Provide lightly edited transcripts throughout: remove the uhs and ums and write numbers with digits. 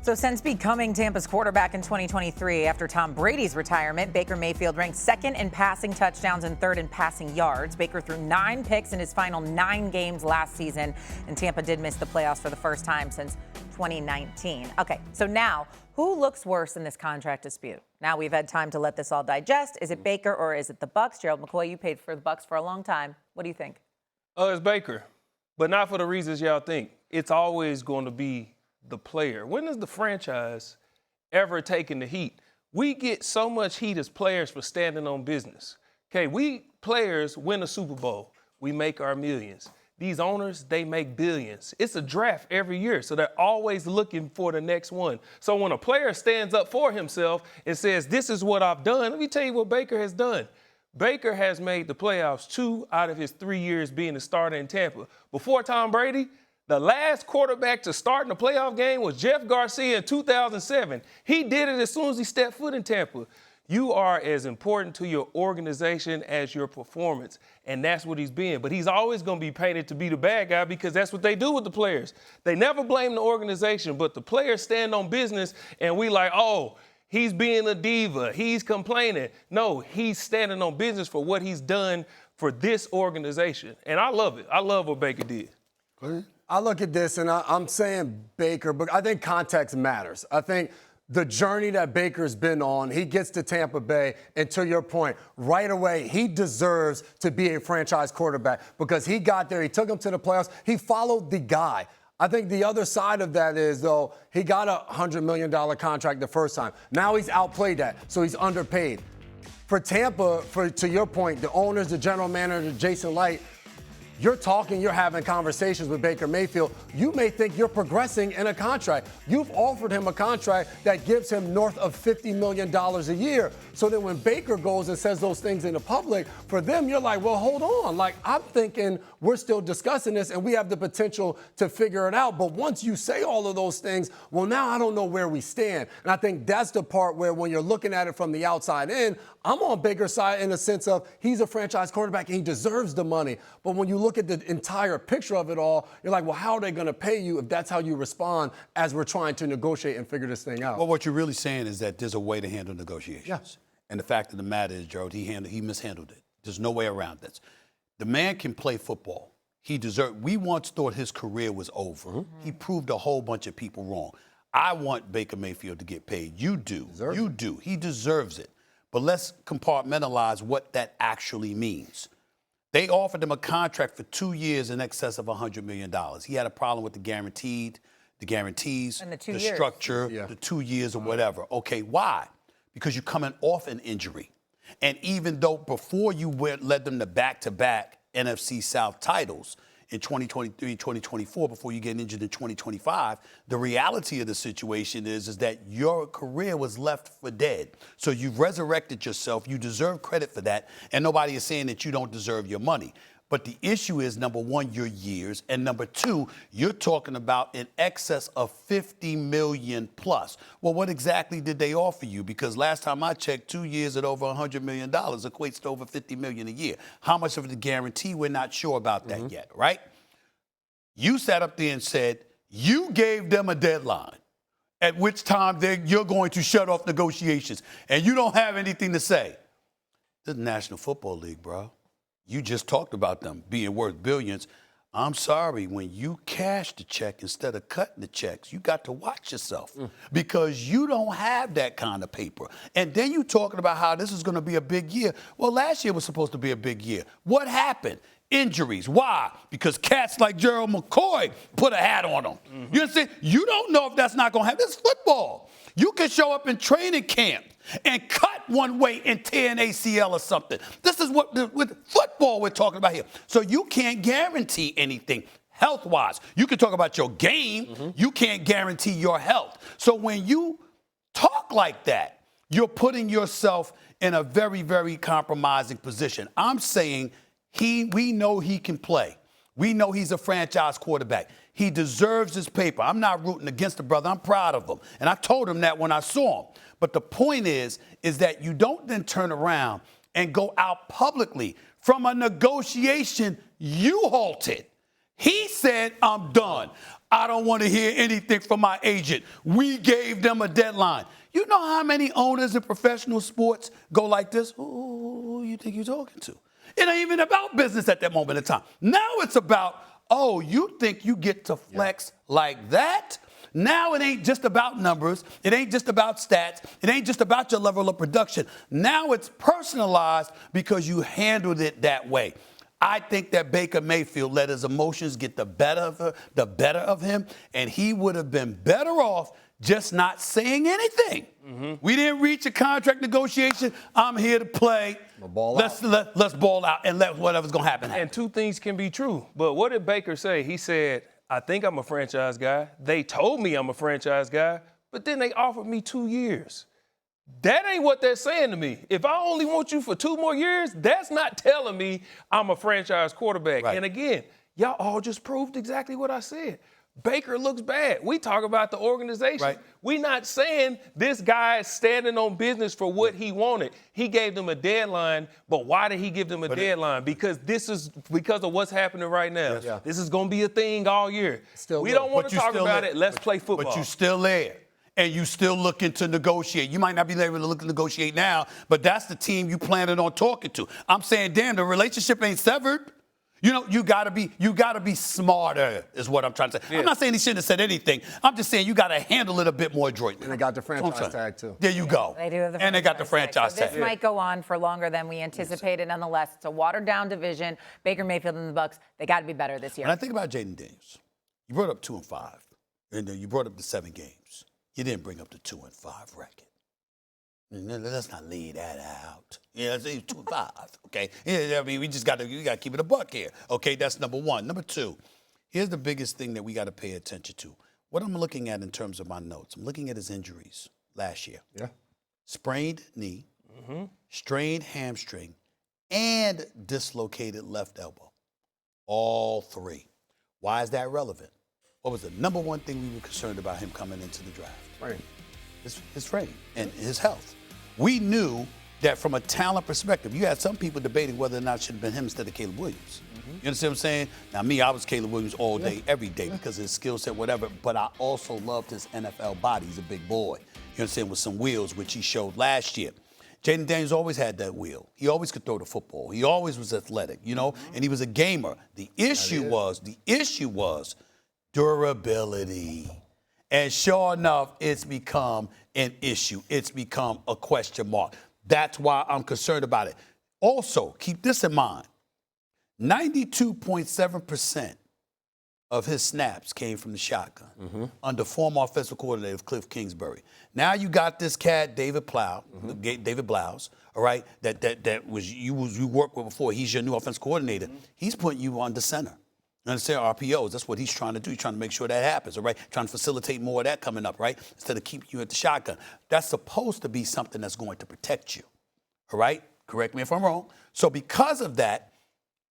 So since becoming Tampa's quarterback in 2023 after Tom Brady's retirement, Baker Mayfield ranked second in passing touchdowns and third in passing yards. Baker threw 9 picks in his final 9 games last season, and Tampa did miss the playoffs for the first time since 2019. Okay, so now, who looks worse in this contract dispute? Now we've had time to let this all digest. Is it Baker or is it the Bucs? Gerald McCoy, you paid for the Bucs for a long time. What do you think? It's Baker, but not for the reasons y'all think. It's always going to be the player. When has the franchise ever taken the heat? We get so much heat as players for standing on business. Okay, we players win a Super Bowl. We make our millions. These owners, they make billions. It's a draft every year, so they're always looking for the next one. So when a player stands up for himself and says, this is what I've done, let me tell you what Baker has done. Baker has made the playoffs 2 out of his 3 years being the starter in Tampa. Before Tom Brady, the last quarterback to start in a playoff game was Jeff Garcia in 2007. He did it as soon as he stepped foot in Tampa. You are as important to your organization as your performance, and that's what he's been. But he's always going to be painted to be the bad guy because that's what they do with the players. They never blame the organization, but the players stand on business, and we like, oh, he's being a diva. He's complaining. No, he's standing on business for what he's done for this organization, and I love it. I love what Baker did. Go ahead. I look at this, and I'm saying Baker, but I think context matters. I think the journey that Baker's been on, he gets to Tampa Bay, and to your point, right away, he deserves to be a franchise quarterback because he got there, he took him to the playoffs, he followed the guy. I think the other side of that is, though, he got a $100 million contract the first time. Now he's outplayed that, so he's underpaid. For Tampa, to your point, the owners, the general manager, Jason Light, you're having conversations with Baker Mayfield. You may think you're progressing in a contract. You've offered him a contract that gives him north of $50 million a year. So then when Baker goes and says those things in the public, for them, you're like, well, hold on. Like, I'm thinking we're still discussing this and we have the potential to figure it out. But once you say all of those things, well, now I don't know where we stand. And I think that's the part where when you're looking at it from the outside in, I'm on Baker's side in the sense of he's a franchise quarterback and he deserves the money. But when you look at the entire picture of it all, you're like, well, how are they going to pay you if that's how you respond as we're trying to negotiate and figure this thing out? Well, what you're really saying is that there's a way to handle negotiations. Yes. And the fact of the matter is, Gerald, he mishandled it. There's no way around this. The man can play football. We once thought his career was over. Mm-hmm. He proved a whole bunch of people wrong. I want Baker Mayfield to get paid. You do. You do. He deserves it. But let's compartmentalize what that actually means. They offered him a contract for 2 years in excess of $100 million. He had a problem with the guarantees, and the structure, the 2 years or whatever. Okay, why? Because you're coming off an injury. And even though before you led them to back-to-back NFC South titles in 2023, 2024, before you get injured in 2025, the reality of the situation is that your career was left for dead. So you've resurrected yourself. You deserve credit for that. And nobody is saying that you don't deserve your money. But the issue is, number one, your years. And number two, you're talking about in excess of $50 million plus. Well, what exactly did they offer you? Because last time I checked, 2 years at over $100 million equates to over $50 million a year. How much of the guarantee? We're not sure about that yet, right? You sat up there and said you gave them a deadline at which time you're going to shut off negotiations, and you don't have anything to say. This is the National Football League, bro. You just talked about them being worth billions. I'm sorry, when you cash the check instead of cutting the checks, you got to watch yourself because you don't have that kind of paper. And then you talking about how this is going to be a big year. Well, last year was supposed to be a big year. What happened? Injuries. Why? Because cats like Gerald McCoy put a hat on them. You understand? You don't know if that's not going to happen. This is football. You can show up in training camp and cut one way and tear an ACL or something. This is what with football we're talking about here. So you can't guarantee anything health-wise. You can talk about your game. You can't guarantee your health. So when you talk like that, you're putting yourself in a very, very compromising position. I'm saying we know he can play. We know he's a franchise quarterback. He deserves his paper. I'm not rooting against the brother. I'm proud of him. And I told him that when I saw him. But the point is that you don't then turn around and go out publicly from a negotiation you halted. He said, I'm done. I don't want to hear anything from my agent. We gave them a deadline. You know how many owners in professional sports go like this? Who you think you're talking to? It ain't even about business at that moment in time. Now it's about, oh, you think you get to flex like that? Now it ain't just about numbers. It ain't just about stats. It ain't just about your level of production. Now it's personalized because you handled it that way. I think that Baker Mayfield let his emotions get the better of him, and he would have been better off just not saying anything. We didn't reach a contract negotiation. I'm here to play. Let's ball out and let whatever's going to happen. And two things can be true. But what did Baker say? He said, I think I'm a franchise guy. They told me I'm a franchise guy, but then they offered me 2 years. That ain't what they're saying to me. If I only want you for 2 more years, that's not telling me I'm a franchise quarterback. Right. And again, y'all all just proved exactly what I said. Baker looks bad. We talk about the organization. Right. We're not saying this guy is standing on business for what he wanted. He gave them a deadline, but why did he give them a deadline? Because because of what's happening right now. Yes. Yeah. This is going to be a thing all year. We don't want to talk about it. Let's play football. But you still there. And you still looking to negotiate. You might not be able to look to negotiate now, but that's the team you planning on talking to. I'm saying, damn, the relationship ain't severed. You know, you gotta be smarter, is what I'm trying to say. Yeah. I'm not saying he shouldn't have said anything. I'm just saying you gotta handle it a bit more adroitly. And they got the franchise tag too. There you go. They do have the and they got the franchise tag. So this might go on for longer than we anticipated. Nonetheless, it's a watered down division. Baker Mayfield and the Bucs, they got to be better this year. When I think about Jayden Daniels, you brought up 2-5, and then you brought up the 7 games. You didn't bring up the 2-5 record. Let's not leave that out. Yeah, it's 2-5. Okay. Yeah, I mean, we got to keep it a buck here. Okay, that's number one. Number two, here's the biggest thing that we got to pay attention to. What I'm looking at in terms of my notes, I'm looking at his injuries last year. Yeah. Sprained knee, strained hamstring, and dislocated left elbow. All 3. Why is that relevant? What was the number one thing we were concerned about him coming into the draft? Right. His frame and his health. We knew that from a talent perspective, you had some people debating whether or not it should have been him instead of Caleb Williams. You understand what I'm saying? Now, me, I was Caleb Williams all day, every day because of his skill set, whatever, but I also loved his NFL body. He's a big boy. You understand? With some wheels, which he showed last year. Jayden Daniels always had that wheel. He always could throw the football. He always was athletic, you know, and he was a gamer. The issue was durability. And sure enough, it's become an issue. It's become a question mark. That's why I'm concerned about it. Also, keep this in mind. 92.7% of his snaps came from the shotgun under former offensive coordinator Cliff Kingsbury. Now you got this cat, David Blouse, all right, that was you worked with before. He's your new offensive coordinator. He's putting you on the center. You understand? RPOs, that's what he's trying to do. He's trying to make sure that happens, all right? Trying to facilitate more of that coming up, right? Instead of keeping you at the shotgun. That's supposed to be something that's going to protect you, all right? Correct me if I'm wrong. So because of that,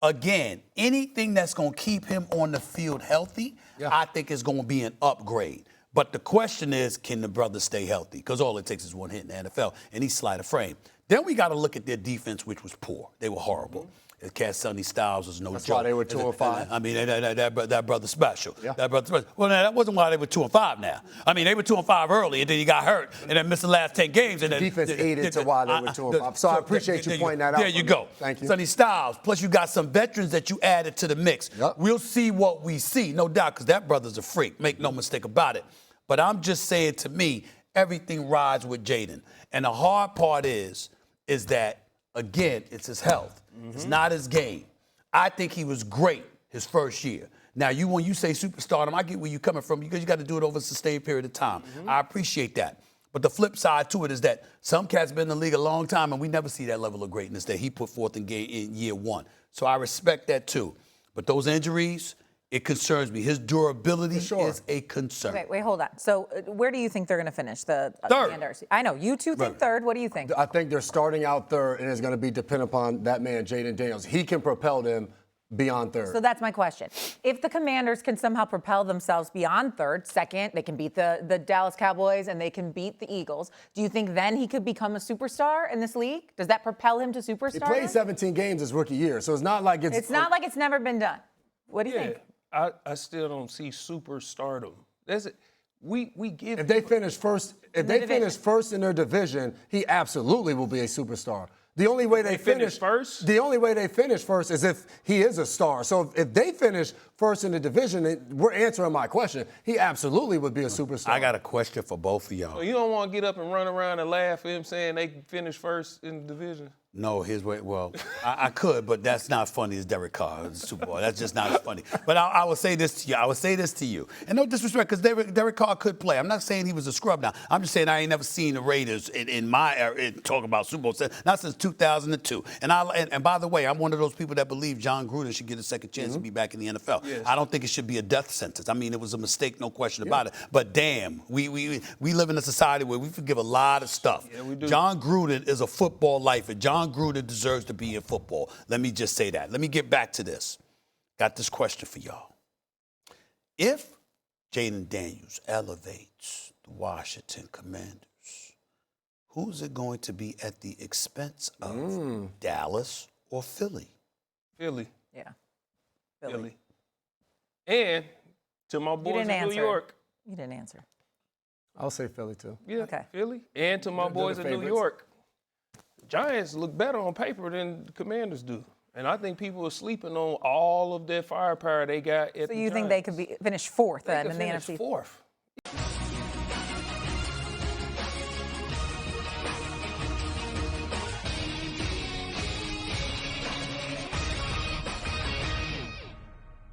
again, anything that's going to keep him on the field healthy, I think is going to be an upgrade. But the question is, can the brother stay healthy? Because all it takes is one hit in the NFL, and he's slight of frame. Then we got to look at their defense, which was poor. They were horrible. Cat Sonny Styles was no joke. That's why they were 2-5. I mean, that brother's special. Yeah. That brother's special. Well, now, that wasn't why they were 2-5 now. I mean, they were 2-5 early, and then he got hurt, and then missed the last 10 games. And the defense aided to why they were 2-5. So I appreciate you pointing that out. There you go. Thank you. Sonny Styles, plus you got some veterans that you added to the mix. Yep. We'll see what we see, no doubt, because that brother's a freak. Make no mistake about it. But I'm just saying, to me, everything rides with Jayden. And the hard part is that, again, it's his health. It's not his game. I think he was great his first year. Now, when you say superstardom, I get where you're coming from because you got to do it over a sustained period of time. I appreciate that. But the flip side to it is that some cats been in the league a long time, and we never see that level of greatness that he put forth in year one. So I respect that too. But those injuries, it concerns me. His durability is a concern. Okay, wait, hold on. So where do you think they're going to finish, the third? Commanders? I know. You two think third. What do you think? I think they're starting out third, and it's going to be dependent upon that man, Jayden Daniels. He can propel them beyond third. So that's my question. If the Commanders can somehow propel themselves beyond third, second, they can beat the Dallas Cowboys and they can beat the Eagles, do you think then he could become a superstar in this league? Does that propel him to superstar? He played 17 games his rookie year, so it's not like it's not like it's never been done. What do you think? I still don't see superstardom. That's it. We give. If they finish first, in their division, he absolutely will be a superstar. The only way they finish first? The only way they finish first is if he is a star. So if they finish first in the division, we're answering my question. He absolutely would be a superstar. I got a question for both of y'all. So you don't want to get up and run around and laugh at him saying they finished first in the division? No, here's what. Well, I could, but that's not funny as Derek Carr in the Super Bowl. That's just not as funny. But I will say this to you. And no disrespect, because Derek Carr could play. I'm not saying he was a scrub now. I'm just saying I ain't never seen the Raiders in my era talk about Super Bowl, not since 2002. And by the way, I'm one of those people that believe John Gruden should get a second chance to be back in the NFL. Yes. I don't think it should be a death sentence. I mean, it was a mistake, no question about it. But damn, we live in a society where we forgive a lot of stuff. Yeah, we do. John Gruden is a football lifer. John Gruden deserves to be in football. Let me just say that. Let me get back to this. Got this question for y'all. If Jayden Daniels elevates the Washington Commanders, who's it going to be at the expense of? Dallas or Philly? Philly. Yeah. Philly. And to my boys in New York. You didn't answer. I'll say Philly too. Yeah, Okay. Philly. And to my They're boys the in New favorites. York. Giants look better on paper than the Commanders do. And I think people are sleeping on all of that firepower they got at So the you think Giants. they could finish fourth They then could in the finish NFC? fourth.